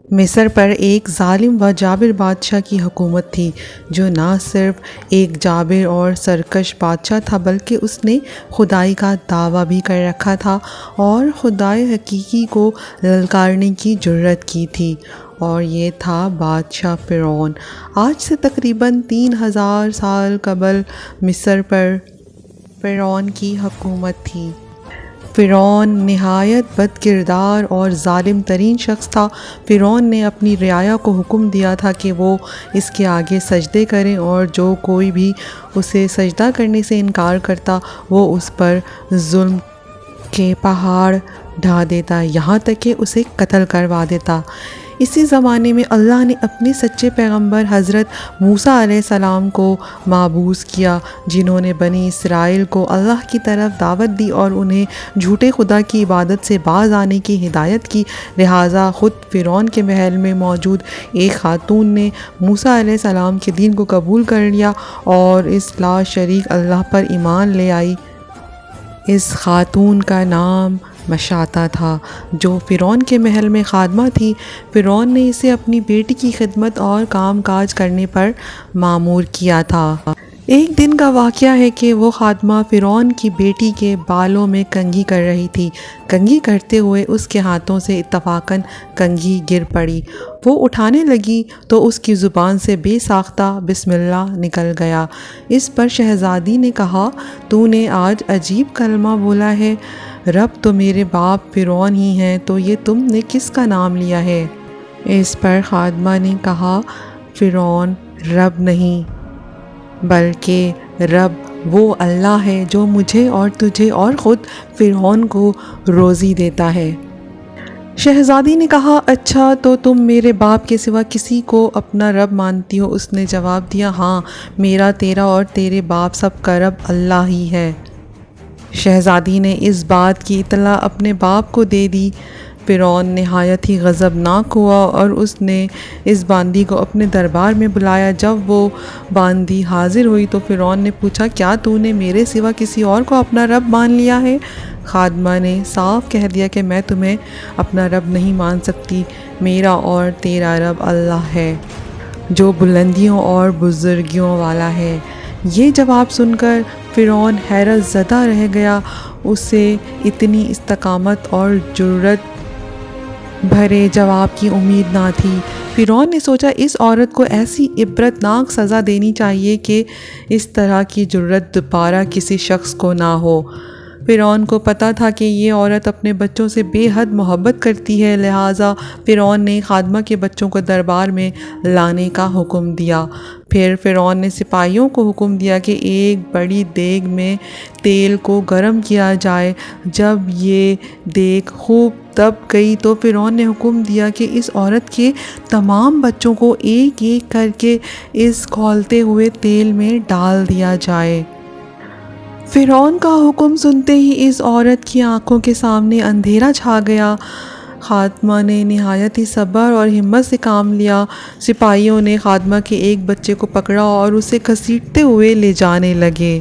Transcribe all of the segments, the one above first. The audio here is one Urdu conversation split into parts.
مصر پر ایک ظالم و جابر بادشاہ کی حکومت تھی، جو نہ صرف ایک جابر اور سرکش بادشاہ تھا بلکہ اس نے خدائی کا دعویٰ بھی کر رکھا تھا اور خدائے حقیقی کو للکارنے کی جرات کی تھی، اور یہ تھا بادشاہ فرعون۔ آج سے تقریباً 3000 سال قبل مصر پر فرعون کی حکومت تھی۔ فرعون نہایت بد کردار اور ظالم ترین شخص تھا۔ فرعون نے اپنی رعایا کو حکم دیا تھا کہ وہ اس کے آگے سجدے کریں، اور جو کوئی بھی اسے سجدہ کرنے سے انکار کرتا وہ اس پر ظلم کے پہاڑ ڈھا دیتا، یہاں تک کہ اسے قتل کروا دیتا۔ اسی زمانے میں اللہ نے اپنے سچے پیغمبر حضرت موسیٰ علیہ السلام کو مبعوث کیا، جنہوں نے بنی اسرائیل کو اللہ کی طرف دعوت دی اور انہیں جھوٹے خدا کی عبادت سے باز آنے کی ہدایت کی۔ لہٰذا خود فرعون کے محل میں موجود ایک خاتون نے موسیٰ علیہ السلام کے دین کو قبول کر لیا اور اس لا شریک اللہ پر ایمان لے آئی۔ اس خاتون کا نام مشاطہ تھا، جو فرعون کے محل میں خادمہ تھی۔ فرعون نے اسے اپنی بیٹی کی خدمت اور کام کاج کرنے پر مامور کیا تھا۔ ایک دن کا واقعہ ہے کہ وہ خادمہ فرعون کی بیٹی کے بالوں میں کنگھی کر رہی تھی۔ کنگھی کرتے ہوئے اس کے ہاتھوں سے اتفاقاً کنگھی گر پڑی۔ وہ اٹھانے لگی تو اس کی زبان سے بے ساختہ بسم اللہ نکل گیا۔ اس پر شہزادی نے کہا، تو نے آج عجیب کلمہ بولا ہے، رب تو میرے باپ فرعون ہی ہیں، تو یہ تم نے کس کا نام لیا ہے؟ اس پر خادمہ نے کہا، فرعون رب نہیں بلکہ رب وہ اللہ ہے جو مجھے اور تجھے اور خود فرعون کو روزی دیتا ہے۔ شہزادی نے کہا، اچھا تو تم میرے باپ کے سوا کسی کو اپنا رب مانتی ہو؟ اس نے جواب دیا، ہاں، میرا، تیرا اور تیرے باپ سب کا رب اللہ ہی ہے۔ شہزادی نے اس بات کی اطلاع اپنے باپ کو دے دی۔ فرعون نہایت ہی غضبناک ہوا اور اس نے اس باندی کو اپنے دربار میں بلایا۔ جب وہ باندی حاضر ہوئی تو فرعون نے پوچھا، کیا تو نے میرے سوا کسی اور کو اپنا رب مان لیا ہے؟ خادمہ نے صاف کہہ دیا کہ میں تمہیں اپنا رب نہیں مان سکتی، میرا اور تیرا رب اللہ ہے، جو بلندیوں اور بزرگیوں والا ہے۔ یہ جواب سن کر فرعون حیرت زدہ رہ گیا۔ اسے اتنی استقامت اور جرات بھرے جواب کی امید نہ تھی۔ فرعون نے سوچا، اس عورت کو ایسی عبرتناک سزا دینی چاہیے کہ اس طرح کی جرات دوبارہ کسی شخص کو نہ ہو۔ فرعون کو پتہ تھا کہ یہ عورت اپنے بچوں سے بے حد محبت کرتی ہے، لہٰذا فرعون نے خادمہ کے بچوں کو دربار میں لانے کا حکم دیا۔ پھر فرعون نے سپاہیوں کو حکم دیا کہ ایک بڑی دیگ میں تیل کو گرم کیا جائے۔ جب یہ دیگ خوب تپ گئی تو فرعون نے حکم دیا کہ اس عورت کے تمام بچوں کو ایک ایک کر کے اس کھولتے ہوئے تیل میں ڈال دیا جائے۔ فرعون کا حکم سنتے ہی اس عورت کی آنکھوں کے سامنے اندھیرا چھا گیا۔ خادمہ نے نہایت ہی صبر اور ہمت سے کام لیا۔ سپاہیوں نے خادمہ کے ایک بچے کو پکڑا اور اسے گھسیٹتے ہوئے لے جانے لگے۔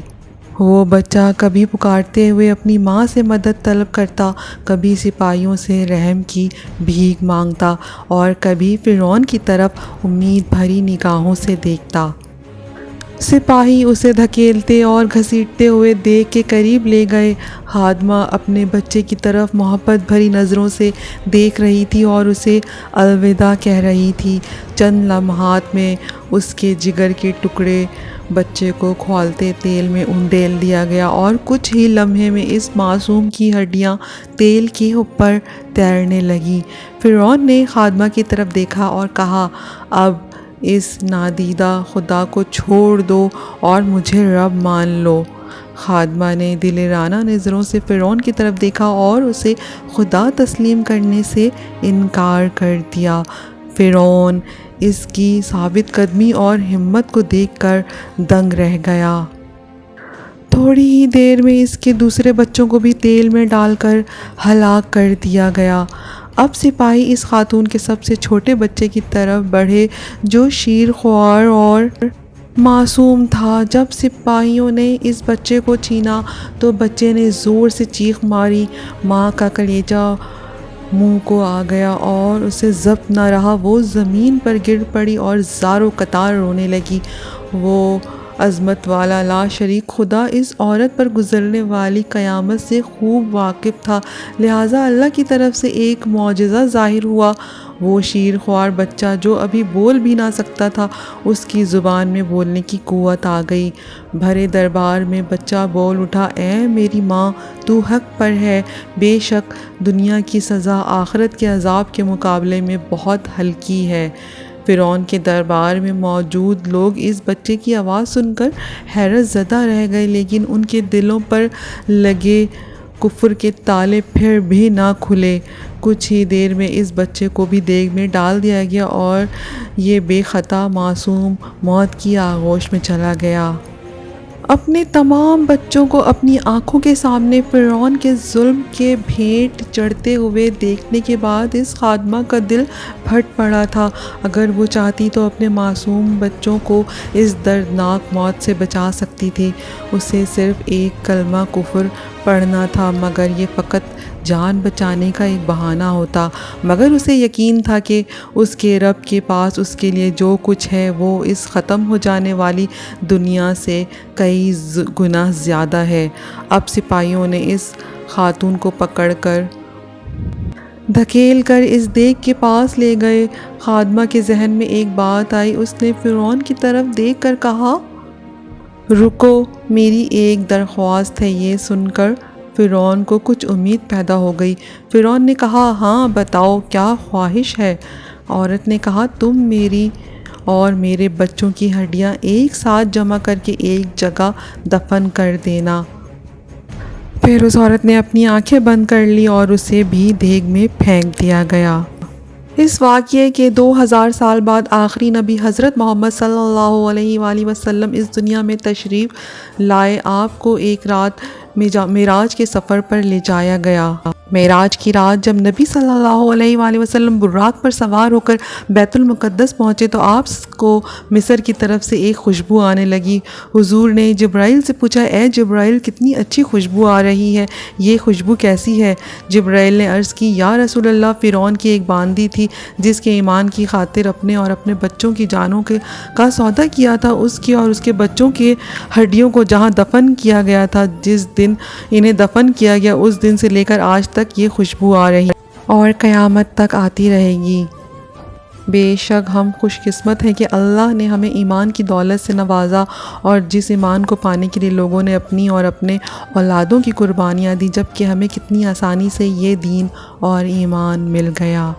وہ بچہ کبھی پکارتے ہوئے اپنی ماں سے مدد طلب کرتا، کبھی سپاہیوں سے رحم کی بھیک مانگتا اور کبھی فرعون کی طرف امید بھری نگاہوں سے دیکھتا۔ سپاہی اسے دھکیلتے اور گھسیٹتے ہوئے دیگ کے قریب لے گئے۔ خادمہ اپنے بچے کی طرف محبت بھری نظروں سے دیکھ رہی تھی اور اسے الوداع کہہ رہی تھی۔ چند لمحات میں اس کے جگر کے ٹکڑے بچے کو کھولتے تیل میں انڈیل دیا گیا اور کچھ ہی لمحے میں اس معصوم کی ہڈیاں تیل کے اوپر تیرنے لگیں۔ فرعون نے خادمہ کی طرف دیکھا اور کہا، اب اس نادیدہ خدا کو چھوڑ دو اور مجھے رب مان لو۔ خادمہ نے دلیرانہ نظروں سے فرعون کی طرف دیکھا اور اسے خدا تسلیم کرنے سے انکار کر دیا۔ فرعون اس کی ثابت قدمی اور ہمت کو دیکھ کر دنگ رہ گیا۔ تھوڑی ہی دیر میں اس کے دوسرے بچوں کو بھی تیل میں ڈال کر ہلاک کر دیا گیا۔ اب سپاہی اس خاتون کے سب سے چھوٹے بچے کی طرف بڑھے جو شیر خوار اور معصوم تھا۔ جب سپاہیوں نے اس بچے کو چھینا تو بچے نے زور سے چیخ ماری۔ ماں کا کلیجہ منہ کو آ گیا اور اسے ضبط نہ رہا، وہ زمین پر گر پڑی اور زار و قطار رونے لگی۔ وہ عظمت والا لا شریک خدا اس عورت پر گزرنے والی قیامت سے خوب واقف تھا، لہٰذا اللہ کی طرف سے ایک معجزہ ظاہر ہوا۔ وہ شیر خوار بچہ جو ابھی بول بھی نہ سکتا تھا، اس کی زبان میں بولنے کی قوت آ گئی۔ بھرے دربار میں بچہ بول اٹھا، اے میری ماں، تو حق پر ہے، بے شک دنیا کی سزا آخرت کے عذاب کے مقابلے میں بہت ہلکی ہے۔ فرعون کے دربار میں موجود لوگ اس بچے کی آواز سن کر حیرت زدہ رہ گئے، لیکن ان کے دلوں پر لگے کفر کے تالے پھر بھی نہ کھلے۔ کچھ ہی دیر میں اس بچے کو بھی دیگ میں ڈال دیا گیا اور یہ بے خطا معصوم موت کی آغوش میں چلا گیا۔ اپنے تمام بچوں کو اپنی آنکھوں کے سامنے فرعون کے ظلم کے بھینٹ چڑھتے ہوئے دیکھنے کے بعد اس خادمہ کا دل پھٹ پڑا تھا۔ اگر وہ چاہتی تو اپنے معصوم بچوں کو اس دردناک موت سے بچا سکتی تھی۔ اسے صرف ایک کلمہ کفر پڑھنا تھا، مگر یہ فقط جان بچانے کا ایک بہانہ ہوتا۔ مگر اسے یقین تھا کہ اس کے رب کے پاس اس کے لیے جو کچھ ہے وہ اس ختم ہو جانے والی دنیا سے کئی گنا زیادہ ہے۔ اب سپاہیوں نے اس خاتون کو پکڑ کر دھکیل کر اس دیگ کے پاس لے گئے۔ خادمہ کے ذہن میں ایک بات آئی، اس نے فرعون کی طرف دیکھ کر کہا، رکو، میری ایک درخواست ہے۔ یہ سن کر فرعون کو کچھ امید پیدا ہو گئی۔ فرعون نے کہا، ہاں بتاؤ، کیا خواہش ہے؟ عورت نے کہا، تم میری اور میرے بچوں کی ہڈیاں ایک ساتھ جمع کر کے ایک جگہ دفن کر دینا۔ پھر اس عورت نے اپنی آنکھیں بند کر لی اور اسے بھی دیگ میں پھینک دیا گیا۔ اس واقعے کے 2000 سال بعد آخری نبی حضرت محمد صلی اللہ علیہ وآلہ وسلم اس دنیا میں تشریف لائے۔ آپ کو ایک رات معراج کے سفر پر لے جایا گیا۔ معراج کی رات جب نبی صلی اللہ علیہ وآلہ وسلم براق پر سوار ہو کر بیت المقدس پہنچے تو آپ کو مصر کی طرف سے ایک خوشبو آنے لگی۔ حضور نے جبرائیل سے پوچھا، اے جبرائیل، کتنی اچھی خوشبو آ رہی ہے، یہ خوشبو کیسی ہے؟ جبرائیل نے عرض کی، یا رسول اللہ، فرعون کی ایک باندی تھی جس کے ایمان کی خاطر اپنے اور اپنے بچوں کی جانوں کا سودا کیا تھا، اس کی اور اس کے بچوں کے ہڈیوں کو جہاں دفن کیا گیا تھا، جس دن انہیں دفن کیا گیا اس دن سے لے کر آج تک یہ خوشبو آ رہی اور قیامت تک آتی رہے گی۔ بے شک ہم خوش قسمت ہیں کہ اللہ نے ہمیں ایمان کی دولت سے نوازا، اور جس ایمان کو پانے کے لیے لوگوں نے اپنی اور اپنے اولادوں کی قربانیاں دی، جبکہ ہمیں کتنی آسانی سے یہ دین اور ایمان مل گیا۔